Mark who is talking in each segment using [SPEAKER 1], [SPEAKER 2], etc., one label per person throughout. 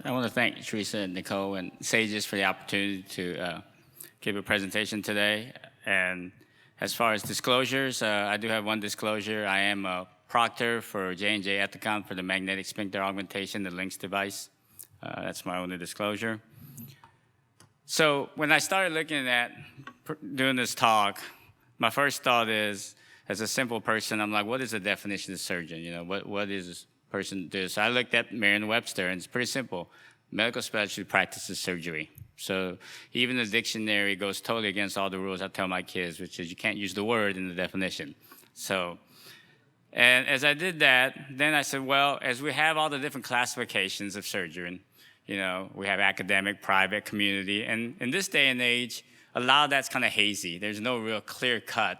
[SPEAKER 1] I want to thank Teresa and Nicole and Sages for the opportunity to give a presentation today. And as far as disclosures, I do have one disclosure. I am a proctor for J&J Ethicon for the magnetic sphincter augmentation, the LINX device. That's my only disclosure. So when I started looking at doing this talk, my first thought is, as a simple person, I'm like, what is the definition of surgeon? You know, what is this person do? So I looked at Merriam-Webster, and it's pretty simple. Medical specialty practices surgery. So even the dictionary goes totally against all the rules I tell my kids, which is you can't use the word in the definition. So, and as I did that, then I said, well, as we have all the different classifications of surgery, you know, we have academic, private, community, and in this day and age, a lot of that's kind of hazy. There's no real clear-cut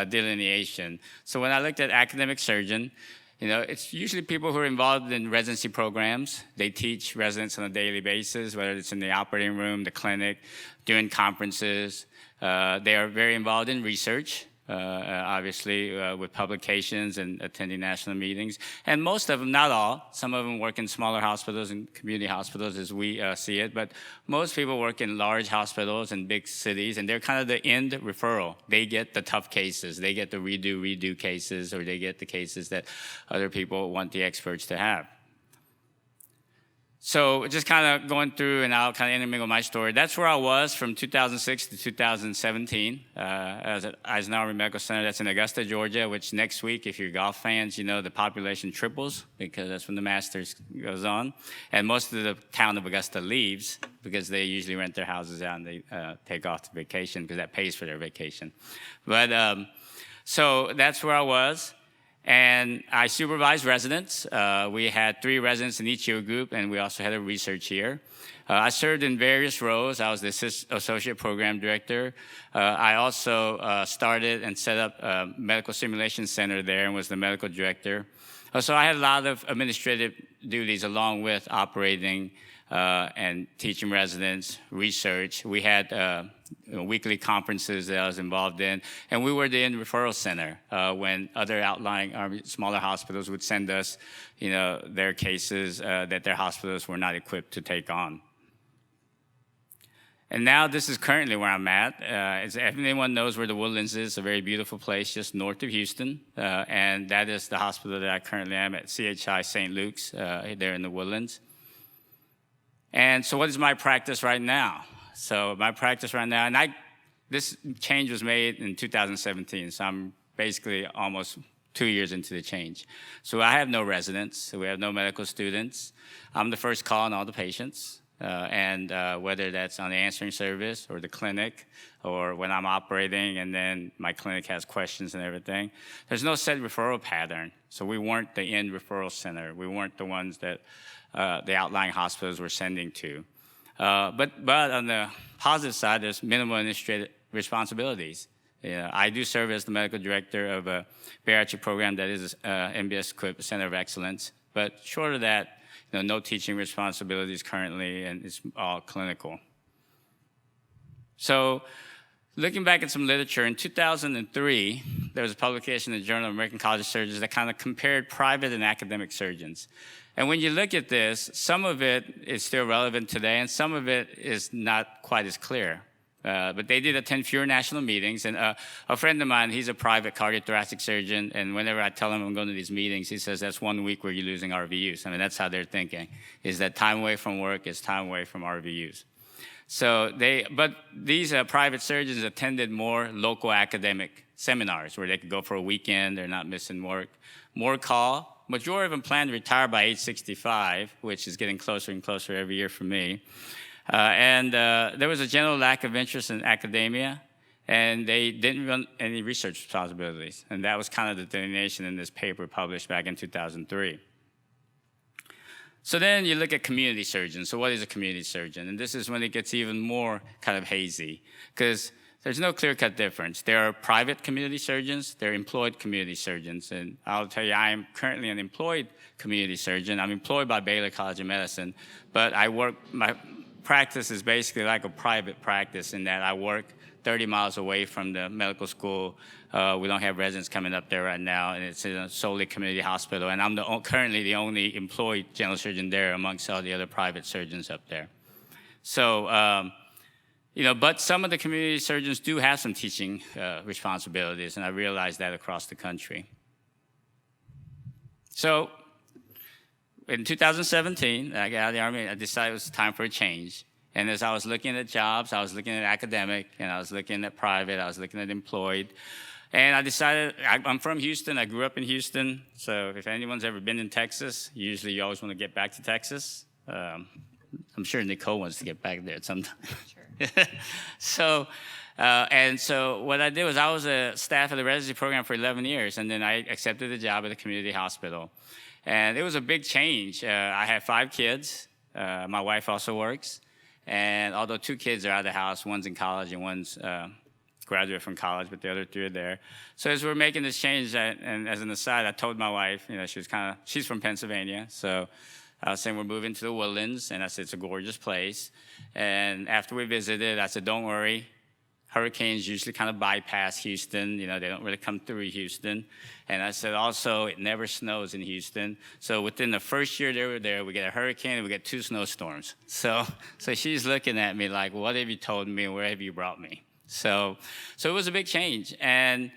[SPEAKER 1] delineation. So when I looked at academic surgeon, you know, it's usually people who are involved in residency programs. They teach residents on a daily basis, whether it's in the operating room, the clinic, doing conferences. They are very involved in research, obviously, with publications and attending national meetings. And most of them, not all, some of them work in smaller hospitals and community hospitals as we see it, but most people work in large hospitals and big cities, and they're kind of the end referral. They get the tough cases. They get the redo cases, or they get the cases that other people want the experts to have. So just kind of going through, and I'll kind of intermingle my story. That's where I was from 2006 to 2017 as at Eisenhower Medical Center. That's in Augusta, Georgia, which next week, if you're golf fans, you know the population triples because that's when the Masters goes on. And most of the town of Augusta leaves because they usually rent their houses out and they take off to vacation because that pays for their vacation. But so that's where I was. And I supervised residents. We had 3 residents in each year group, and we also had a research year. I served in various roles. I was the associate program director. I also started and set up a medical simulation center there and was the medical director. So I had a lot of administrative duties along with operating and teaching residents, research. We had weekly conferences that I was involved in, and we were the end referral center when other outlying smaller hospitals would send us, you know, their cases that their hospitals were not equipped to take on. And now this is currently where I'm at. As everyone knows where the Woodlands is, a very beautiful place just north of Houston, and that is the hospital that I currently am at, CHI St. Luke's, there in the Woodlands. And so what is my practice right now? So my practice right now, and this change was made in 2017, so I'm basically almost 2 years into the change. So I have no residents, so we have no medical students. I'm the first call on all the patients, and whether that's on the answering service or the clinic or when I'm operating and then my clinic has questions and everything. There's no set referral pattern, so we weren't the end referral center. We weren't the ones that the outlying hospitals were sending to. But on the positive side, there's minimal administrative responsibilities. I do serve as the medical director of a bariatric program that is MBS-equipped Center of Excellence. But short of that, you know, no teaching responsibilities currently, and it's all clinical. So looking back at some literature, in 2003, there was a publication in the Journal of American College of Surgeons that kind of compared private and academic surgeons. And when you look at this, some of it is still relevant today, and some of it is not quite as clear. But they did attend fewer national meetings, and a friend of mine, he's a private cardiothoracic surgeon, and whenever I tell him I'm going to these meetings, he says, that's 1 week where you're losing RVUs. I mean, that's how they're thinking, is that time away from work is time away from RVUs. So but these private surgeons attended more local academic seminars where they could go for a weekend, they're not missing work, more call. Majority of them plan to retire by age 65, which is getting closer and closer every year for me. And there was a general lack of interest in academia, and they didn't run any research responsibilities. And that was kind of the delineation in this paper published back in 2003. So then you look at community surgeons. So what is a community surgeon? And this is when it gets even more kind of hazy, because there's no clear-cut difference. There are private community surgeons, there are employed community surgeons, and I'll tell you, I am currently an employed community surgeon. I'm employed by Baylor College of Medicine, but my practice is basically like a private practice in that I work 30 miles away from the medical school. We don't have residents coming up there right now, and it's a solely community hospital. And I'm currently the only employed general surgeon there amongst all the other private surgeons up there. So, but some of the community surgeons do have some teaching responsibilities, and I realize that across the country. So, in 2017, I got out of the Army, I decided it was time for a change. And as I was looking at jobs, I was looking at academic, and I was looking at private, I was looking at employed. And I decided, I'm from Houston, I grew up in Houston, so if anyone's ever been in Texas, usually you always want to get back to Texas. I'm sure Nicole wants to get back there at some time. Sure. So what I did was I was a staff of the residency program for 11 years, and then I accepted a job at a community hospital. And it was a big change. I have 5 kids. My wife also works. And although 2 kids are out of the house, one's in college and one's graduate from college, but the other 3 are there. So as we're making this change, and as an aside, I told my wife, she's from Pennsylvania, so I was saying we're moving to the Woodlands, and I said it's a gorgeous place. And after we visited, I said, don't worry. Hurricanes usually kind of bypass Houston. They don't really come through Houston. And I said, also, it never snows in Houston. So within the first year they were there, we get a hurricane and we get 2 snowstorms. So she's looking at me like, what have you told me and where have you brought me? So it was a big change. And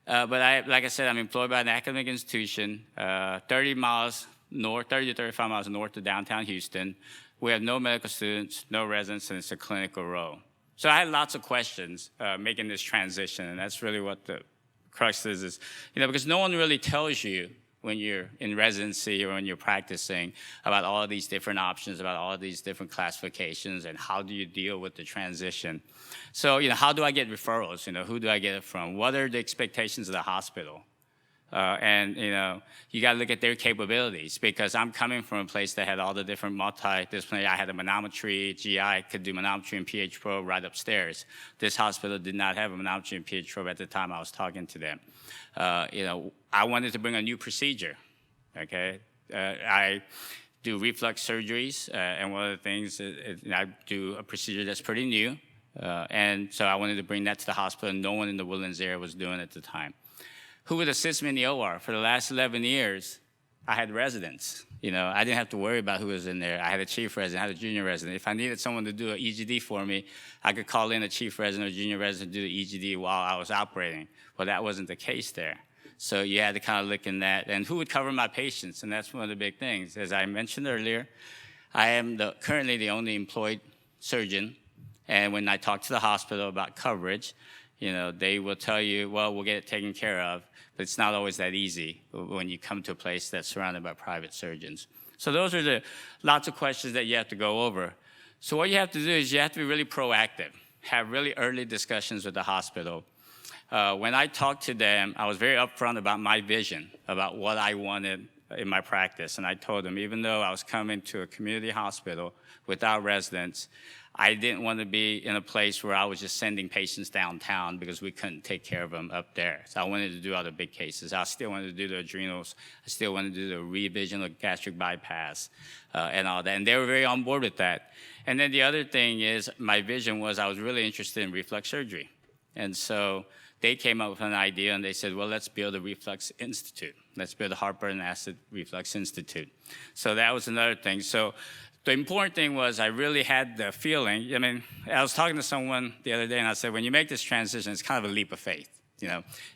[SPEAKER 1] but like I said, I'm employed by an academic institution, 30 to 35 miles north of downtown Houston. We have no medical students, no residents, and it's a clinical row. So I had lots of questions making this transition, and that's really what the crux is, because no one really tells you when you're in residency or when you're practicing about all of these different options, about all of these different classifications, and how do you deal with the transition. So, how do I get referrals? Who do I get it from? What are the expectations of the hospital? You got to look at their capabilities, because I'm coming from a place that had all the different multidisciplinary. I had a manometry, GI could do manometry and pH probe right upstairs. This hospital did not have a manometry and pH probe at the time I was talking to them. I wanted to bring a new procedure, okay? I do reflux surgeries, and one of the things is I do a procedure that's pretty new, and so I wanted to bring that to the hospital, and no one in the Woodlands area was doing it at the time. Who would assist me in the OR? For the last 11 years, I had residents. I didn't have to worry about who was in there. I had a chief resident, I had a junior resident. If I needed someone to do an EGD for me, I could call in a chief resident or junior resident to do the EGD while I was operating. Well, that wasn't the case there. So you had to kind of look in that. And who would cover my patients? And that's one of the big things. As I mentioned earlier, I am currently the only employed surgeon. And when I talk to the hospital about coverage, they will tell you, well, we'll get it taken care of. But it's not always that easy when you come to a place that's surrounded by private surgeons. So those are the lots of questions that you have to go over. So what you have to do is you have to be really proactive, have really early discussions with the hospital. When I talked to them, I was very upfront about my vision, about what I wanted in my practice. And I told them, even though I was coming to a community hospital without residents, I didn't want to be in a place where I was just sending patients downtown because we couldn't take care of them up there. So I wanted to do all the big cases. I still wanted to do the adrenals. I still wanted to do the revision of gastric bypass and all that. And they were very on board with that. And then the other thing is my vision was I was really interested in reflux surgery. And so they came up with an idea and they said, well, let's build a reflux institute. Let's build a Heartburn and Acid Reflux Institute. So that was another thing. So the important thing was I really had the feeling, I was talking to someone the other day and I said, when you make this transition, it's kind of a leap of faith.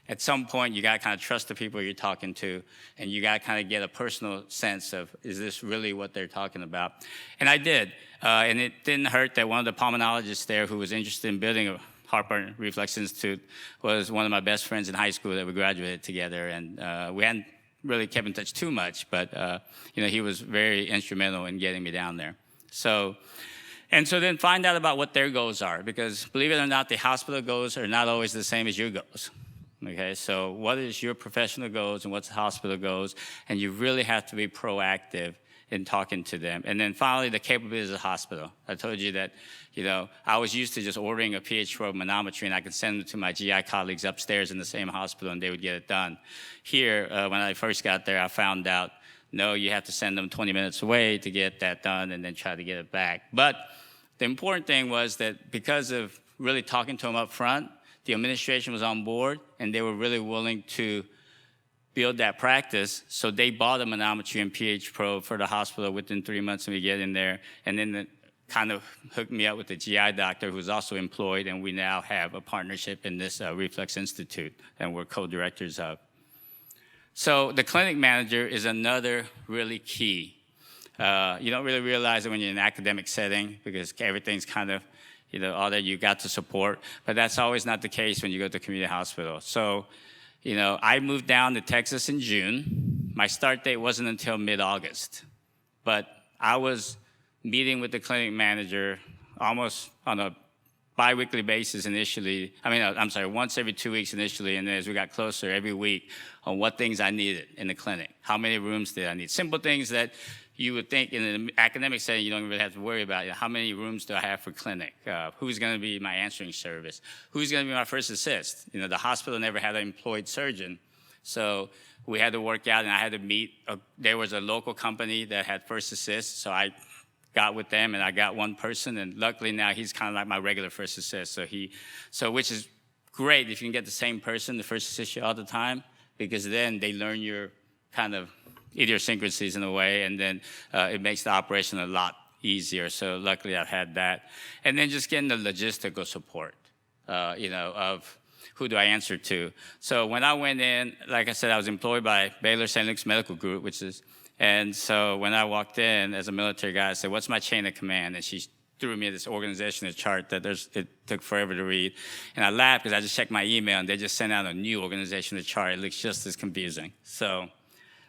[SPEAKER 1] At some point, you got to kind of trust the people you're talking to, and you got to kind of get a personal sense of, is this really what they're talking about? And I did. And it didn't hurt that one of the pulmonologists there who was interested in building a Heartburn Reflux Institute was one of my best friends in high school that we graduated together. And we hadn't really kept in touch too much, but he was very instrumental in getting me down there. So then find out about what their goals are, because believe it or not, the hospital goals are not always the same as your goals. Okay, so what is your professional goals and what's the hospital goals? And you really have to be proactive in talking to them. And then finally, the capabilities of the hospital. I told you that, I was used to just ordering a pH probe manometry and I could send them to my GI colleagues upstairs in the same hospital and they would get it done. Here, when I first got there, I found out, no, you have to send them 20 minutes away to get that done and then try to get it back. But the important thing was that because of really talking to them up front. The administration was on board, and they were really willing to build that practice. So they bought a manometry and pH probe for the hospital within 3 months of me getting there, and then it kind of hooked me up with the GI doctor who's also employed, and we now have a partnership in this Reflux Institute, and we're co-directors of. So the clinic manager is another really key. You don't really realize it when you're in an academic setting because everything's kind of, all that you got to support, but that's always not the case when you go to a community hospital. So, I moved down to Texas in June. My start date wasn't until mid-August, but I was meeting with the clinic manager almost on a bi-weekly basis initially. Once every 2 weeks initially, and then as we got closer, every week on what things I needed in the clinic. How many rooms did I need? Simple things that you would think in an academic setting you don't really have to worry about. How many rooms do I have for clinic? Who's going to be my answering service? Who's going to be my first assist? The hospital never had an employed surgeon. So we had to work out, and I had to meet. There was a local company that had first assist, so I got with them, and I got one person, and luckily now he's kind of like my regular first assist. So which is great if you can get the same person to first assist you all the time, because then they learn your kind of idiosyncrasies in a way, and then it makes the operation a lot easier. So luckily I've had that. And then just getting the logistical support, of who do I answer to. So when I went in, like I said, I was employed by Baylor St. Luke's Medical Group, and so when I walked in as a military guy, I said, what's my chain of command? And she threw me this organizational chart that it took forever to read. And I laughed because I just checked my email, and they just sent out a new organizational chart. It looks just as confusing. So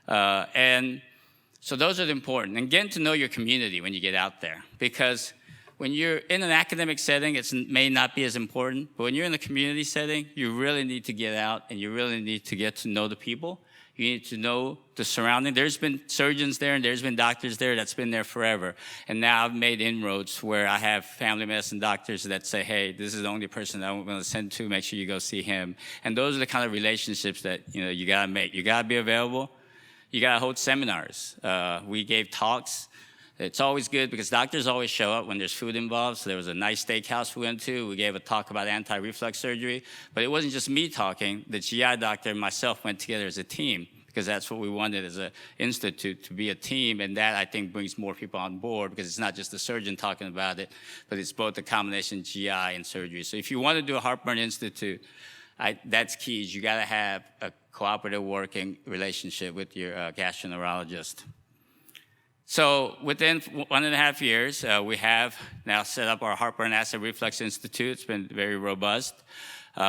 [SPEAKER 1] those are important. And getting to know your community when you get out there. Because when you're in an academic setting, it may not be as important. But when you're in a community setting, you really need to get out, and you really need to get to know the people. You need to know the surrounding. There's been surgeons there, and there's been doctors there that's been there forever. And now I've made inroads where I have family medicine doctors that say, hey, this is the only person that I'm going to send to. Make sure you go see him. And those are the kind of relationships that you got to make. You got to be available. You got to hold seminars. We gave talks. It's always good because doctors always show up when there's food involved. So there was a nice steakhouse we went to. We gave a talk about anti-reflux surgery. But it wasn't just me talking. The GI doctor and myself went together as a team because that's what we wanted as an institute, to be a team. And that, I think, brings more people on board because it's not just the surgeon talking about it, but it's both the combination GI and surgery. So if you want to do a Heartburn Institute, that's key. Is you got to have a cooperative working relationship with your gastroenterologist. So within 1.5 years, we have now set up our Heartburn Acid Reflux Institute. It's been very robust. We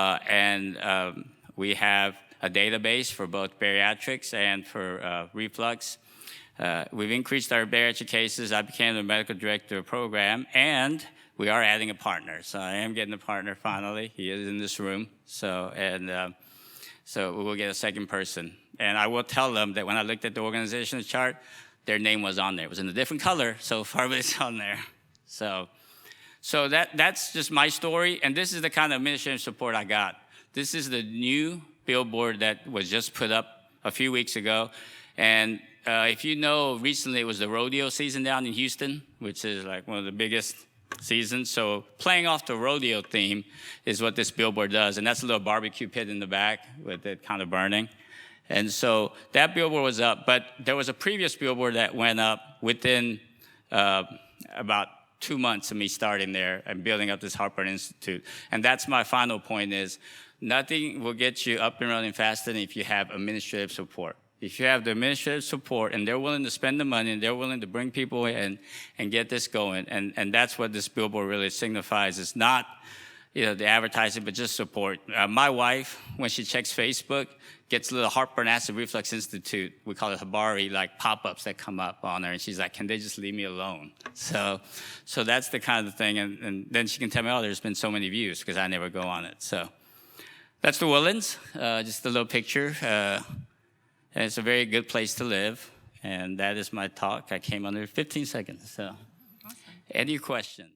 [SPEAKER 1] have a database for both bariatrics and for reflux. We've increased our bariatric cases. I became the medical director of the program, and we are adding a partner. So I am getting a partner finally. He is in this room. So we will get a second person. And I will tell them that when I looked at the organizational chart, their name was on there. It was in a different color so far, but it's on there. So that's just my story, and this is the kind of administrative support I got. This is the new billboard that was just put up a few weeks ago. And if you know, recently it was the rodeo season down in Houston, which is like one of the biggest seasons. So playing off the rodeo theme is what this billboard does. And that's a little barbecue pit in the back with it kind of burning. And so that billboard was up, but there was a previous billboard that went up within about 2 months of me starting there and building up this Heartburn Institute. And that's my final point is, nothing will get you up and running faster than if you have administrative support. If you have the administrative support and they're willing to spend the money and they're willing to bring people in and get this going, and that's what this billboard really signifies. It's not the advertising, but just support. My wife, when she checks Facebook, gets a little Heartburn Acid Reflux Institute, we call it Habari, like pop-ups that come up on her, and she's like, can they just leave me alone? So that's the kind of thing, and then she can tell me, oh, there's been so many views, because I never go on it. So that's the Woodlands, just a little picture, and it's a very good place to live, and that is my talk. I came under 15 seconds, so awesome. Any questions?